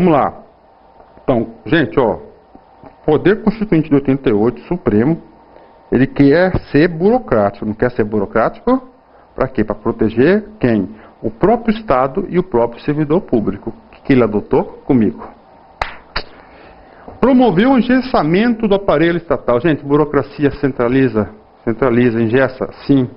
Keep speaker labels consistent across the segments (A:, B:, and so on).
A: Vamos lá. Então, gente, ó, Poder Constituinte de 88, Supremo, ele quer ser burocrático. Não quer ser burocrático? Para quê? Para proteger quem? O próprio Estado e o próprio servidor público. O que ele adotou? Comigo. Promoveu o engessamento do aparelho estatal. Gente, burocracia centraliza, engessa, sim.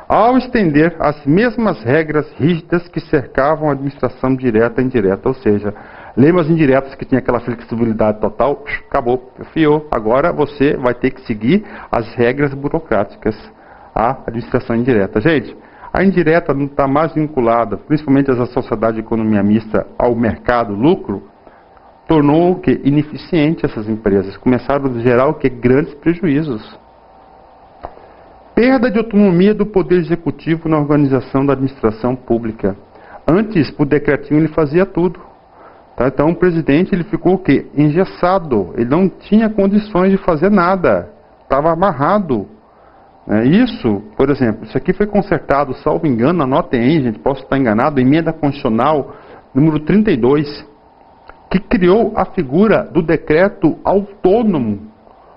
A: Ao estender as mesmas regras rígidas que cercavam a administração direta e indireta, ou seja, leis indiretas que tinha aquela flexibilidade total, acabou, fiou. Agora você vai ter que seguir as regras burocráticas, a administração indireta. Gente, a indireta não está mais vinculada, principalmente a sociedade de economia mista, ao mercado, lucro, tornou o que? Ineficiente essas empresas. Começaram a gerar o que? Grandes prejuízos. Perda de autonomia do Poder Executivo na organização da administração pública. Antes, por decretinho, ele fazia tudo. Tá? Então, o presidente ele ficou o quê? Engessado. Ele não tinha condições de fazer nada. Estava amarrado. Isso, por exemplo, isso aqui foi consertado, salvo engano, anotem aí, gente, posso estar enganado, emenda constitucional número 32, que criou a figura do decreto autônomo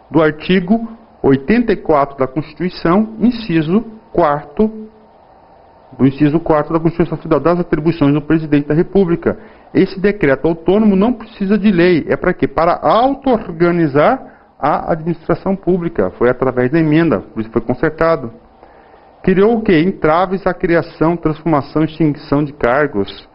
A: do artigo 84 da Constituição, inciso 4 da Constituição Federal, das atribuições do Presidente da República. Esse decreto autônomo não precisa de lei. É para quê? Para auto-organizar a administração pública. Foi através da emenda, por isso foi consertado. Criou o quê? Entraves à criação, transformação e extinção de cargos.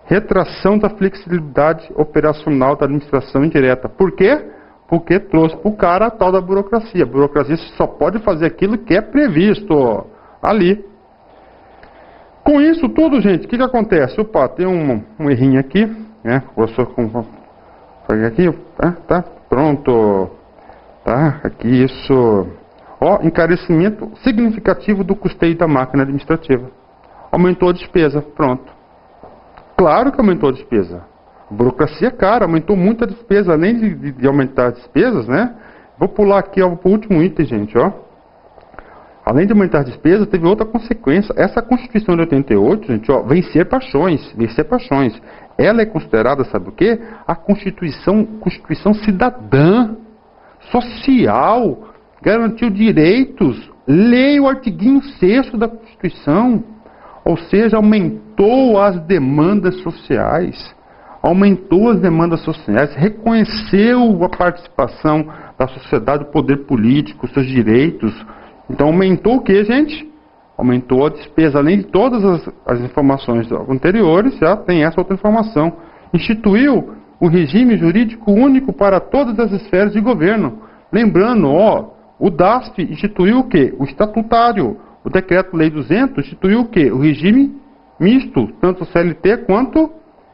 A: Retração da flexibilidade operacional da administração indireta. Por quê? Porque trouxe para o cara a tal da burocracia. A burocracia só pode fazer aquilo que é previsto ali. Com isso tudo, gente, o que acontece? Opa, tem um errinho aqui, né? O professor, aqui, tá, pronto. Tá, aqui isso. Ó, encarecimento significativo do custeio da máquina administrativa. Aumentou a despesa, pronto. Claro que aumentou a despesa. A burocracia é cara, aumentou muito a despesa, além de aumentar as despesas, né? Vou pular aqui para o último item, gente, ó. Além de aumentar a despesa, teve outra consequência. Essa Constituição de 88, gente, ó, vencer paixões. Ela é considerada, sabe o quê? A Constituição cidadã, social, garantiu direitos. Leia o artiguinho 6º da Constituição. Ou seja, aumentou as demandas sociais. Reconheceu a participação da sociedade, do poder político, seus direitos. Então aumentou o que, gente? Aumentou a despesa. Além de todas as informações anteriores, já tem essa outra informação. Instituiu o regime jurídico único para todas as esferas de governo. Lembrando, ó, o DASF instituiu o quê? O estatutário. O Decreto-Lei 200 instituiu o quê? O regime misto, tanto CLT quanto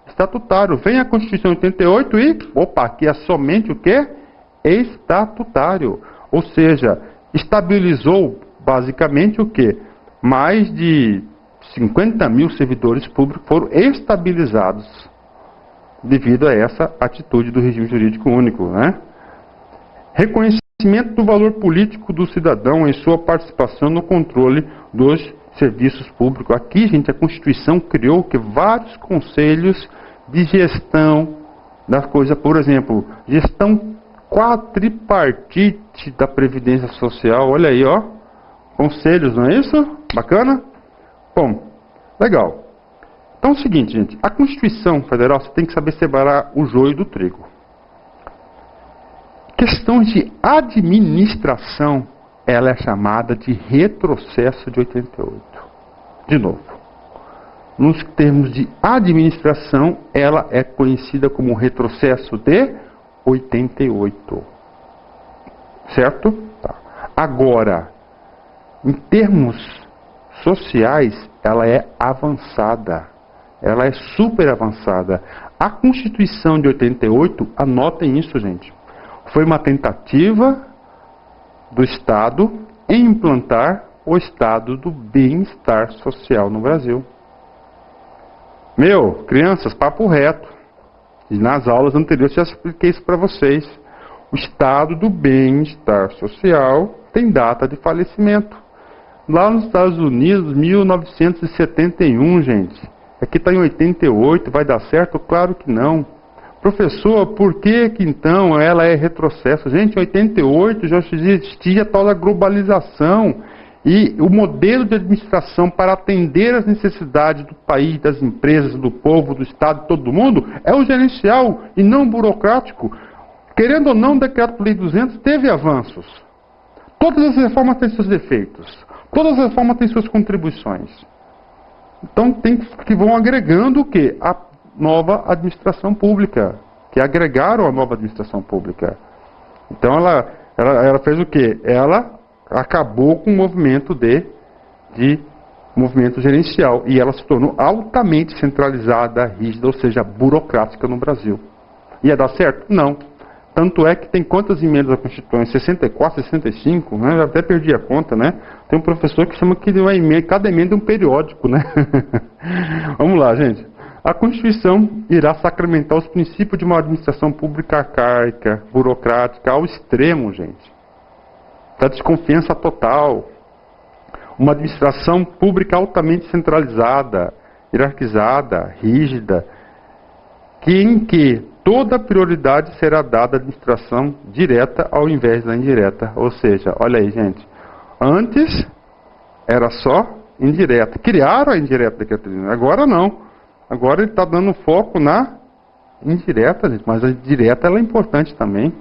A: estatutário. Vem a Constituição 88 e, aqui é somente o quê? Estatutário. Ou seja, estabilizou basicamente o quê? Mais de 50 mil servidores públicos foram estabilizados devido a essa atitude do regime jurídico único, né? Reconhecimento do valor político do cidadão em sua participação no controle dos serviços públicos. Aqui, gente, a Constituição criou que vários conselhos de gestão das coisas, por exemplo, gestão quadripartite da Previdência Social. Olha aí, ó, conselhos, não é isso? Bacana? Bom, legal. Então é o seguinte, gente, a Constituição Federal, você tem que saber separar o joio do trigo. Questões de administração, ela é chamada de retrocesso de 88. De novo, nos termos de administração, ela é conhecida como retrocesso de 88. Certo? Tá. Agora, em termos sociais, ela é avançada. Ela é super avançada. A Constituição de 88, anotem isso, gente, foi uma tentativa do Estado em implantar o estado do bem-estar social no Brasil. Crianças, papo reto. E nas aulas anteriores eu já expliquei isso para vocês. O estado do bem-estar social tem data de falecimento. Lá nos Estados Unidos, 1971, gente. Aqui está em 88, vai dar certo? Claro que não. Professor, por que que então ela é retrocesso? Gente, em 88 já existia a tal da globalização e o modelo de administração para atender as necessidades do país, das empresas, do povo, do Estado, de todo mundo, é o gerencial e não burocrático. Querendo ou não, o Decreto-Lei 200 teve avanços. Todas as reformas têm seus defeitos. Todas as reformas têm suas contribuições. Então, que vão agregando o quê? A nova administração pública, que agregaram a nova administração pública. Então ela fez o quê? Ela acabou com o movimento de movimento gerencial e ela se tornou altamente centralizada, rígida, ou seja, burocrática no Brasil. Ia dar certo? Não. Tanto é que tem quantas emendas à Constituição? 64, 65, né? Eu até perdi a conta, né? Tem um professor que chama que cada emenda é um periódico, né? Vamos lá, gente. A Constituição irá sacramentar os princípios de uma administração pública arcaica, burocrática, ao extremo, gente. Da desconfiança total. Uma administração pública altamente centralizada, hierarquizada, rígida, em que toda prioridade será dada à administração direta ao invés da indireta. Ou seja, olha aí, gente. Antes era só indireta. Criaram a indireta da Catarina. Agora não. Agora ele está dando foco na indireta, gente. Mas a direta ela é importante também.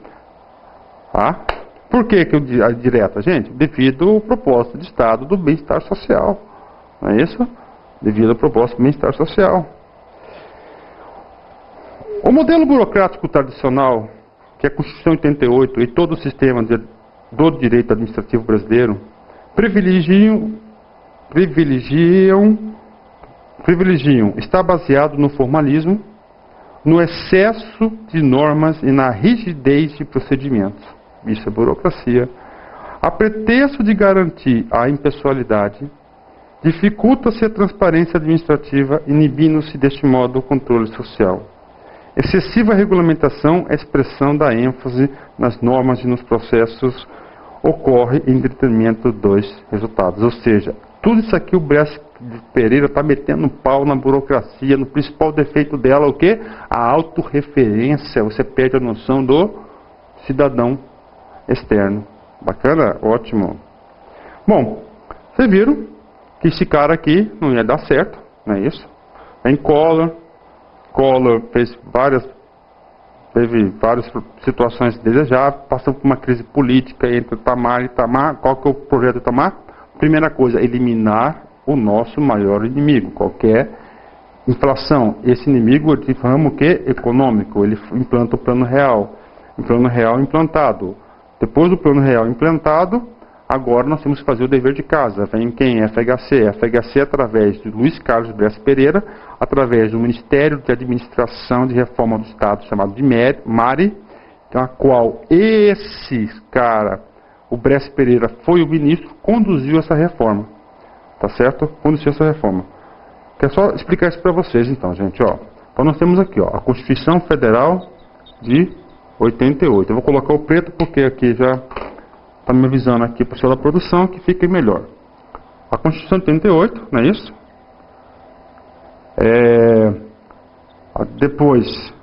A: Tá? Por que a direta, gente? Devido ao propósito de Estado do bem-estar social. Não é isso? Devido ao propósito do bem-estar social. O modelo burocrático tradicional, que é a Constituição 88 e todo o sistema do direito administrativo brasileiro, privilegiam, está baseado no formalismo, no excesso de normas e na rigidez de procedimentos. Isso é burocracia. A pretexto de garantir a impessoalidade, dificulta-se a transparência administrativa, inibindo-se deste modo o controle social. Excessiva regulamentação é expressão da ênfase nas normas e nos processos, ocorre em detrimento dos resultados. Ou seja, tudo isso aqui o Bresser Pereira está metendo pau na burocracia, no principal defeito dela, o quê? A autorreferência, você perde a noção do cidadão externo. Bacana? Ótimo. Bom, vocês viram que esse cara aqui não ia dar certo, não é isso? Em Collor teve várias situações desejáveis, passou por uma crise política entre Itamar e Itamar. Qual que é o projeto do Itamar? Primeira coisa, eliminar o nosso maior inimigo, qualquer inflação. Esse inimigo, ele ramo o quê? Econômico, ele implanta o plano real. O plano real implantado. Depois do plano real implantado, agora nós temos que fazer o dever de casa. Vem quem? FHC. FHC através de Luiz Carlos Bresser Pereira, através do Ministério de Administração de Reforma do Estado, chamado de MARI, a qual esse cara, o Bresser Pereira, foi o ministro, conduziu essa reforma. Tá certo? Conduziu essa reforma. Quero só explicar isso para vocês, então, gente. Ó. Então nós temos aqui, ó, a Constituição Federal de 88. Eu vou colocar o preto porque aqui já está me avisando aqui para o senhor da produção que fique melhor. A Constituição de 88, não é isso? Depois,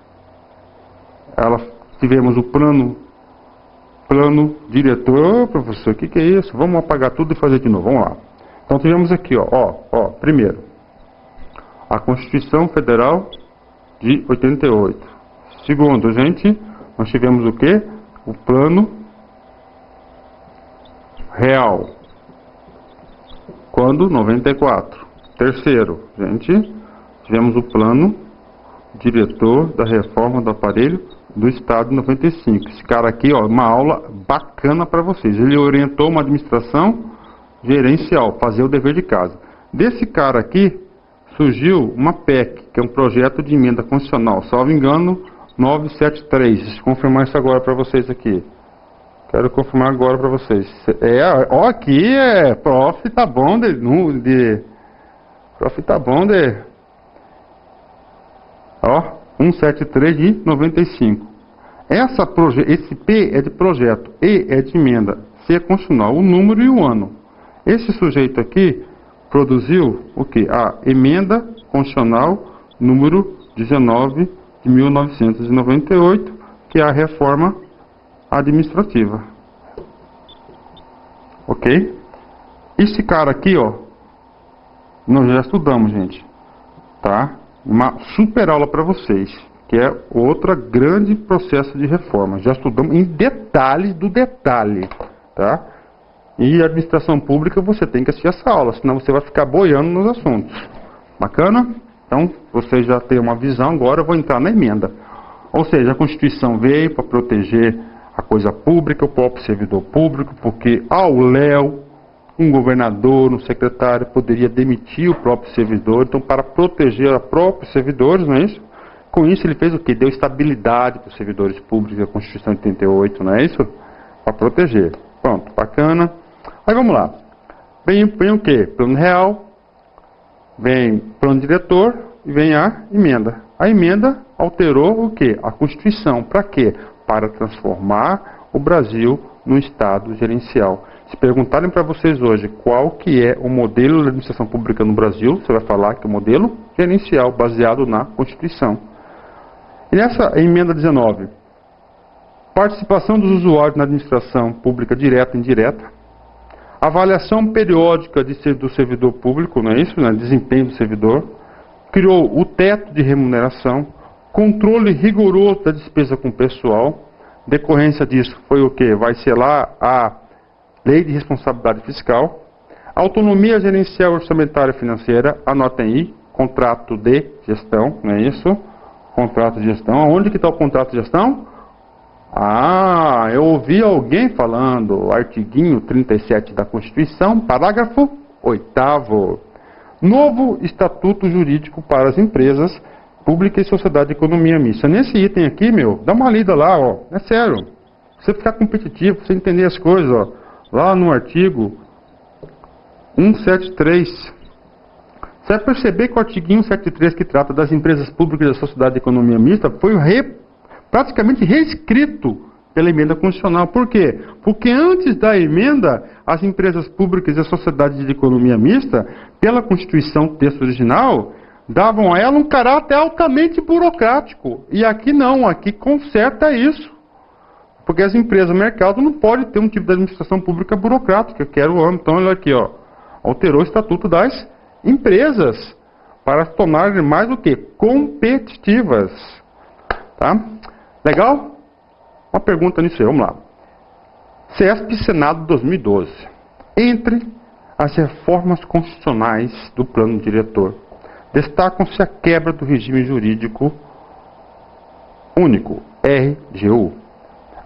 A: tivemos o plano diretor. Professor, o que é isso? Vamos apagar tudo e fazer de novo. Vamos lá. Então tivemos aqui, primeiro, a Constituição Federal de 88. Segundo, gente, nós tivemos o quê? O plano real. Quando? 94. Terceiro, gente, tivemos o plano diretor da reforma do aparelho do Estado em 95. Esse cara aqui, ó, uma aula bacana para vocês. Ele orientou uma administração gerencial, fazer o dever de casa. Desse cara aqui surgiu uma PEC, que é um projeto de emenda constitucional, salvo engano, 973. Deixa eu confirmar isso agora para vocês aqui. Quero confirmar agora para vocês. Aqui prof, tá bom prof, tá bom 173 de 95. Esse P é de projeto, E é de emenda, C é constitucional, o número e o ano. Esse sujeito aqui produziu o que? A emenda constitucional número 19 de 1998, que é a reforma administrativa. Ok? Esse cara aqui, ó, nós já estudamos, gente. Tá? Uma super aula para vocês, que é outra grande processo de reforma. Já estudamos em detalhes do detalhe, tá? E administração pública você tem que assistir essa aula, senão você vai ficar boiando nos assuntos. Bacana? Então, você já tem uma visão, agora eu vou entrar na emenda. Ou seja, a Constituição veio para proteger a coisa pública, o próprio servidor público, porque ao léu, um governador, um secretário poderia demitir o próprio servidor. Então, para proteger os próprios servidores, não é isso? Com isso, ele fez o quê? Deu estabilidade para os servidores públicos, a Constituição de 88, não é isso? Para proteger. Pronto, bacana. Aí vamos lá. Vem o quê? Plano real, vem plano diretor e vem a emenda. A emenda alterou o quê? A Constituição. Para quê? Para transformar o Brasil num Estado gerencial. Se perguntarem para vocês hoje qual que é o modelo de administração pública no Brasil, você vai falar que é o modelo gerencial, baseado na Constituição. E nessa emenda 19, participação dos usuários na administração pública direta e indireta, avaliação periódica do servidor público, não é isso? Né? Desempenho do servidor, criou o teto de remuneração, controle rigoroso da despesa com pessoal, decorrência disso foi o que? Vai ser lá a Lei de Responsabilidade Fiscal, autonomia gerencial orçamentária e financeira, anotem aí, contrato de gestão, não é isso? Contrato de gestão. Onde que está o contrato de gestão? Ah, eu ouvi alguém falando, artiguinho 37 da Constituição, parágrafo 8º. Novo Estatuto Jurídico para as Empresas Públicas e Sociedade de Economia Mista. Nesse item aqui, meu, dá uma lida lá, ó. É sério. Você ficar competitivo, você entender as coisas, ó. Lá no artigo 173, você vai perceber que o artigo 173, que trata das empresas públicas da sociedade de economia mista, foi praticamente reescrito pela emenda constitucional. Por quê? Porque antes da emenda, as empresas públicas e a sociedade de economia mista, pela Constituição, texto original, davam a ela um caráter altamente burocrático. E aqui não, aqui conserta isso. Porque as empresas, o mercado não pode ter um tipo de administração pública burocrática, que era o ano. Então, olha aqui, ó, alterou o Estatuto das Empresas para se tornarem mais o quê? Competitivas. Tá? Legal? Uma pergunta nisso aí, vamos lá. CESP Senado 2012. Entre as reformas constitucionais do plano diretor, destacam-se a quebra do regime jurídico único, RGU.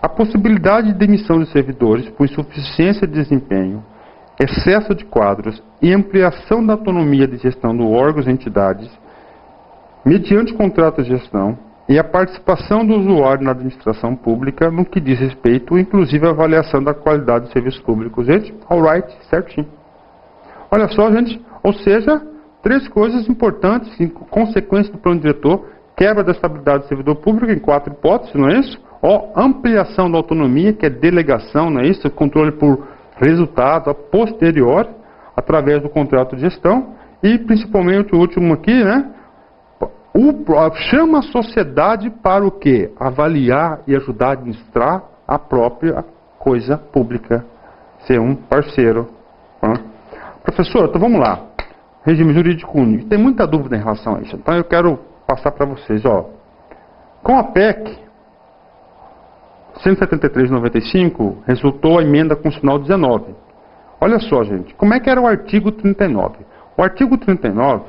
A: A possibilidade de demissão de servidores por insuficiência de desempenho, excesso de quadros e ampliação da autonomia de gestão dos órgãos e entidades, mediante contrato de gestão, e a participação do usuário na administração pública no que diz respeito, inclusive a avaliação da qualidade dos serviços públicos. Gente, alright, certinho. Olha só, gente, ou seja, 3 coisas importantes em consequência do plano diretor: quebra da estabilidade do servidor público em 4 hipóteses, não é isso? Ó, ampliação da autonomia, que é delegação, não é isso? Controle por resultado a posterior, através do contrato de gestão. E principalmente o último aqui, né? Chama a sociedade para o quê? Avaliar e ajudar a administrar a própria coisa pública. Ser um parceiro. Tá? Professor, então vamos lá. Regime jurídico único. Tem muita dúvida em relação a isso. Então eu quero passar para vocês. Ó. Com a PEC 173 de 95, resultou a emenda constitucional 19. Olha só, gente, como é que era o artigo 39? O artigo 39,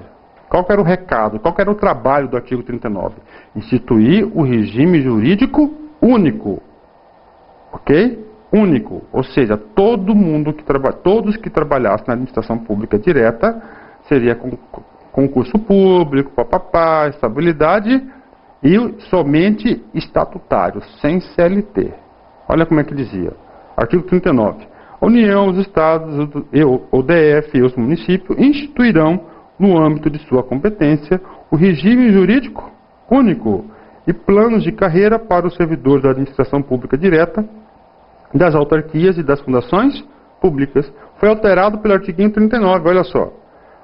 A: qual que era o recado, qual que era o trabalho do artigo 39? Instituir o regime jurídico único. Ok? Único. Ou seja, todo mundo todos que trabalhassem na administração pública direta seria com concurso público, papapá, estabilidade, e somente estatutário, sem CLT. Olha como é que dizia. Artigo 39. A União, os Estados, o DF e os municípios instituirão, no âmbito de sua competência, o regime jurídico único e planos de carreira para os servidores da administração pública direta, das autarquias e das fundações públicas. Foi alterado pelo artigo 39, olha só.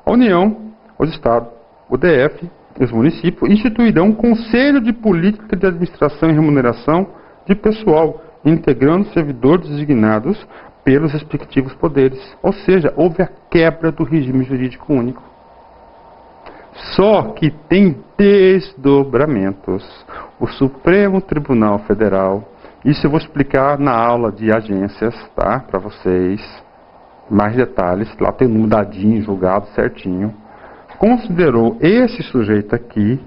A: A União, os Estados, o DF os municípios instituirão um conselho de política de administração e remuneração de pessoal, integrando servidores designados pelos respectivos poderes. Ou seja, houve a quebra do regime jurídico único. Só que tem desdobramentos. O Supremo Tribunal Federal, isso eu vou explicar na aula de agências, tá? Para vocês, mais detalhes, lá tem um dadinho julgado certinho, considerou esse sujeito aqui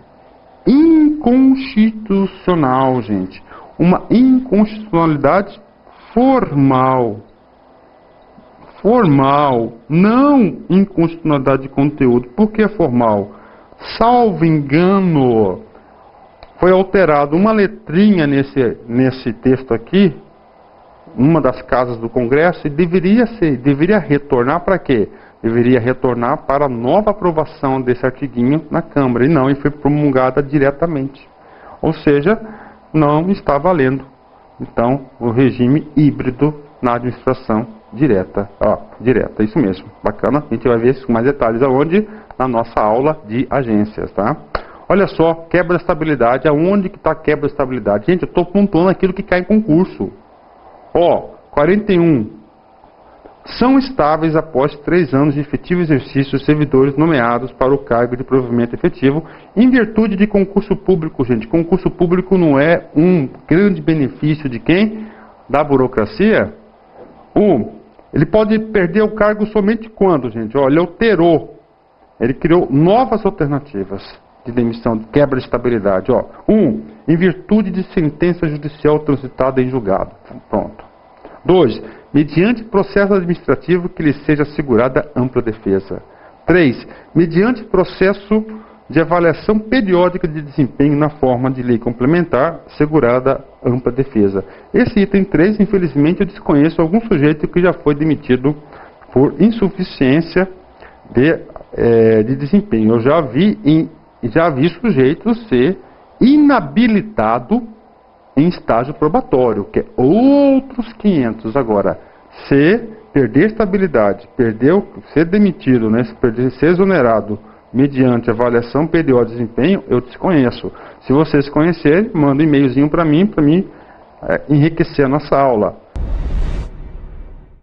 A: inconstitucional, gente. Uma inconstitucionalidade formal. Formal, não inconstitucionalidade de conteúdo. Por que formal? Salvo engano, foi alterado uma letrinha nesse texto aqui, uma das casas do Congresso, e deveria retornar para quê? Deveria retornar para nova aprovação desse artiguinho na Câmara, e foi promulgada diretamente. Ou seja, não está valendo. Então, o regime híbrido na administração direta. Direta, isso mesmo. Bacana, a gente vai ver isso com mais detalhes aonde? Na nossa aula de agências, tá? Olha só, quebra de estabilidade. Aonde que está a quebra de estabilidade? Gente, eu estou pontuando aquilo que cai em concurso. 41. São estáveis após 3 anos de efetivo exercício os servidores nomeados para o cargo de provimento efetivo em virtude de concurso público, gente. Concurso público não é um grande benefício de quem? Da burocracia? Ele pode perder o cargo somente quando, gente? Ele alterou. Ele criou novas alternativas de demissão, de quebra de estabilidade. Em virtude de sentença judicial transitada em julgado. Pronto. 2. Mediante processo administrativo que lhe seja assegurada ampla defesa. 3. Mediante processo de avaliação periódica de desempenho na forma de lei complementar, assegurada ampla defesa. Esse item 3, infelizmente, eu desconheço algum sujeito que já foi demitido por insuficiência de desempenho. Eu já vi sujeito ser inabilitado em estágio probatório, que é outros 500. Agora, se perder estabilidade, ser demitido, ser exonerado mediante avaliação periódica de desempenho, eu desconheço. Se vocês conhecerem, manda um e-mailzinho para mim enriquecer a nossa aula.